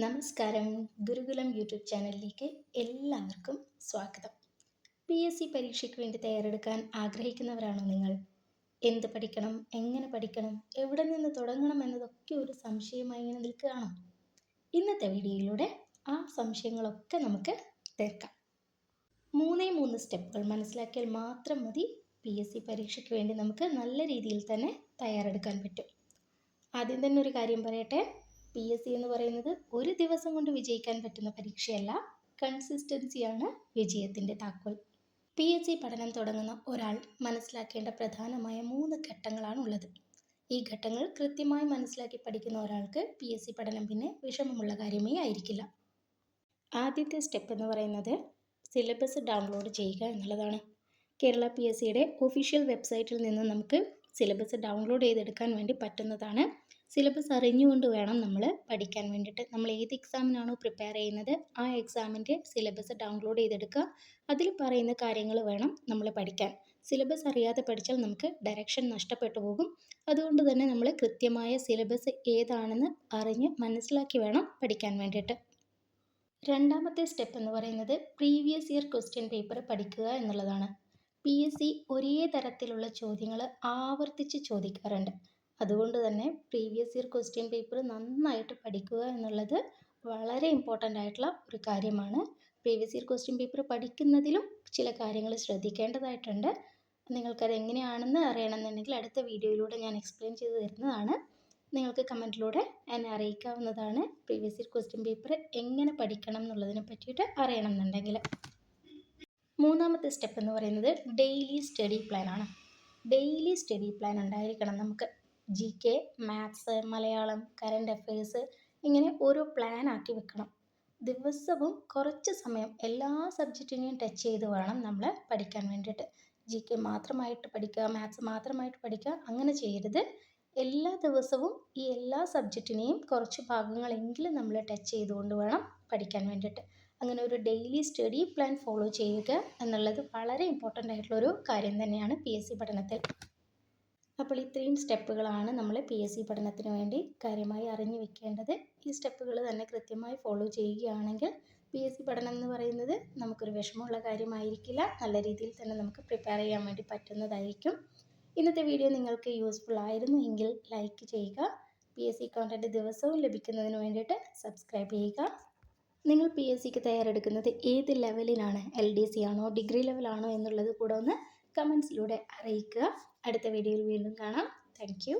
നമസ്കാരം. ഗുരുകുലം യൂട്യൂബ് ചാനലിലേക്ക് എല്ലാവർക്കും സ്വാഗതം. PSC പരീക്ഷയ്ക്ക് വേണ്ടി തയ്യാറെടുക്കാൻ ആഗ്രഹിക്കുന്നവരാണോ നിങ്ങൾ? എന്ത് പഠിക്കണം, എങ്ങനെ പഠിക്കണം, എവിടെ നിന്ന് തുടങ്ങണം എന്നതൊക്കെ ഒരു സംശയമായി ഇങ്ങനെ നിൽക്കുകയാണോ? ഇന്നത്തെ വീഡിയോയിലൂടെ ആ സംശയങ്ങളൊക്കെ നമുക്ക് തീർക്കാം. 3 സ്റ്റെപ്പുകൾ മനസ്സിലാക്കിയാൽ മാത്രം മതി PSC പരീക്ഷയ്ക്ക് വേണ്ടി നമുക്ക് നല്ല രീതിയിൽ തന്നെ തയ്യാറെടുക്കാൻ പറ്റും. ആദ്യം തന്നെ ഒരു കാര്യം പറയട്ടെ. PSC എന്ന് പറയുന്നത് ഒരു ദിവസം കൊണ്ട് വിജയിക്കാൻ പറ്റുന്ന പരീക്ഷയല്ല, കൺസിസ്റ്റൻസിയാണ് വിജയത്തിൻ്റെ താക്കോൽ. PSC പഠനം തുടങ്ങുന്ന ഒരാൾ മനസ്സിലാക്കേണ്ട പ്രധാനമായ 3 ഘട്ടങ്ങളാണ് ഉള്ളത്. ഈ ഘട്ടങ്ങൾ കൃത്യമായി മനസ്സിലാക്കി പഠിക്കുന്ന ഒരാൾക്ക് PSC പഠനം പിന്നെ വിഷമമുള്ള കാര്യമേ ആയിരിക്കില്ല. ആദ്യത്തെ സ്റ്റെപ്പ് എന്ന് പറയുന്നത് സിലബസ് ഡൗൺലോഡ് ചെയ്യുക എന്നുള്ളതാണ്. കേരള PSCയുടെ ഒഫീഷ്യൽ വെബ്സൈറ്റിൽ നിന്ന് നമുക്ക് സിലബസ് ഡൗൺലോഡ് ചെയ്തെടുക്കാൻ വേണ്ടി പറ്റുന്നതാണ്. സിലബസ് അറിഞ്ഞുകൊണ്ട് വേണം നമ്മൾ പഠിക്കാൻ വേണ്ടിയിട്ട്. നമ്മൾ ഏത് എക്സാമിനാണോ പ്രിപ്പയർ ചെയ്യുന്നത് ആ എക്സാമിൻ്റെ സിലബസ് ഡൗൺലോഡ് ചെയ്തെടുക്കുക. അതിൽ പറയുന്ന കാര്യങ്ങൾ വേണം നമ്മൾ പഠിക്കാൻ. സിലബസ് അറിയാതെ പഠിച്ചാൽ നമുക്ക് ഡയറക്ഷൻ നഷ്ടപ്പെട്ടു പോകും. അതുകൊണ്ട് തന്നെ നമ്മൾ കൃത്യമായ സിലബസ് ഏതാണെന്ന് അറിഞ്ഞ് മനസ്സിലാക്കി വേണം പഠിക്കാൻ വേണ്ടിയിട്ട്. രണ്ടാമത്തെ സ്റ്റെപ്പ് എന്ന് പറയുന്നത് പ്രീവിയസ് ഇയർ ക്വസ്റ്റ്യൻ പേപ്പർ പഠിക്കുക എന്നുള്ളതാണ്. PSC ഒരേ തരത്തിലുള്ള ചോദ്യങ്ങൾ ആവർത്തിച്ച് ചോദിക്കാറുണ്ട്. അതുകൊണ്ട് തന്നെ പ്രീവിയസ് ഇയർ ക്വസ്റ്റ്യൻ പേപ്പർ നന്നായിട്ട് പഠിക്കുക എന്നുള്ളത് വളരെ ഇമ്പോർട്ടൻ്റ് ആയിട്ടുള്ള ഒരു കാര്യമാണ്. പ്രീവിയസ് ഇയർ ക്വസ്റ്റ്യൻ പേപ്പർ പഠിക്കുന്നതിലും ചില കാര്യങ്ങൾ ശ്രദ്ധിക്കേണ്ടതായിട്ടുണ്ട്. നിങ്ങൾക്കത് എങ്ങനെയാണെന്ന് അറിയണമെന്നുണ്ടെങ്കിൽ അടുത്ത വീഡിയോയിലൂടെ ഞാൻ എക്സ്പ്ലെയിൻ ചെയ്ത് തരുന്നതാണ്. നിങ്ങൾക്ക് കമൻറ്റിലൂടെ എന്നെ അറിയിക്കാവുന്നതാണ് പ്രീവിയസ് ഇയർ ക്വസ്റ്റ്യൻ പേപ്പർ എങ്ങനെ പഠിക്കണം എന്നുള്ളതിനെ പറ്റിയിട്ട് അറിയണമെന്നുണ്ടെങ്കിൽ. മൂന്നാമത്തെ സ്റ്റെപ്പ് എന്ന് പറയുന്നത് ഡെയിലി സ്റ്റഡി പ്ലാനാണ്. ഡെയിലി സ്റ്റഡി പ്ലാൻ ഉണ്ടായിരിക്കണം നമുക്ക്. GK, maths, Malayalam, current affairs ഇങ്ങനെ ഓരോ പ്ലാൻ ആക്കി വെക്കണം. ദിവസവും കുറച്ച് സമയം എല്ലാ സബ്ജക്റ്റിനെയും ടച്ച് ചെയ്ത് വേണം നമ്മൾ പഠിക്കാൻ വേണ്ടിയിട്ട്. GK മാത്രമായിട്ട് പഠിക്കുക, മാത്സ് മാത്രമായിട്ട് പഠിക്കുക അങ്ങനെ ചെയ്യരുത്. എല്ലാ ദിവസവും ഈ എല്ലാ സബ്ജക്റ്റിനെയും കുറച്ച് ഭാഗങ്ങളെങ്കിലും നമ്മൾ ടച്ച് ചെയ്തുകൊണ്ട് വേണം പഠിക്കാൻ വേണ്ടിയിട്ട്. അങ്ങനെ ഒരു ഡെയിലി സ്റ്റഡി പ്ലാൻ ഫോളോ ചെയ്യുക എന്നുള്ളത് വളരെ ഇമ്പോർട്ടൻ്റ് ആയിട്ടുള്ളൊരു കാര്യം തന്നെയാണ് PSC പഠനത്തിൽ. അപ്പോൾ ഇത്രയും സ്റ്റെപ്പുകളാണ് നമ്മൾ PSC പഠനത്തിന് വേണ്ടി കാര്യമായി അറിഞ്ഞു വെക്കേണ്ടത്. ഈ സ്റ്റെപ്പുകൾ തന്നെ കൃത്യമായി ഫോളോ ചെയ്യുകയാണെങ്കിൽ PSC പഠനം എന്ന് പറയുന്നത് നമുക്കൊരു വിഷമമുള്ള കാര്യമായിരിക്കില്ല. നല്ല രീതിയിൽ തന്നെ നമുക്ക് പ്രിപ്പയർ ചെയ്യാൻ വേണ്ടി പറ്റുന്നതായിരിക്കും. ഇന്നത്തെ വീഡിയോ നിങ്ങൾക്ക് യൂസ്ഫുൾ ആയിരുന്നു എങ്കിൽ ലൈക്ക് ചെയ്യുക. PSC കോണ്ടൻറ്റ് ദിവസവും ലഭിക്കുന്നതിന് വേണ്ടിയിട്ട് സബ്സ്ക്രൈബ് ചെയ്യുക. നിങ്ങൾ PSCക്ക് തയ്യാറെടുക്കുന്നത് ഏത് ലെവലിനാണ്, LDC ആണോ ഡിഗ്രി ലെവലാണോ എന്നുള്ളത് കൂടെ ഒന്ന് കമൻസിലൂടെ അറിയിക്കുക. അടുത്ത വീഡിയോയിൽ വീണ്ടും കാണാം. Thank you.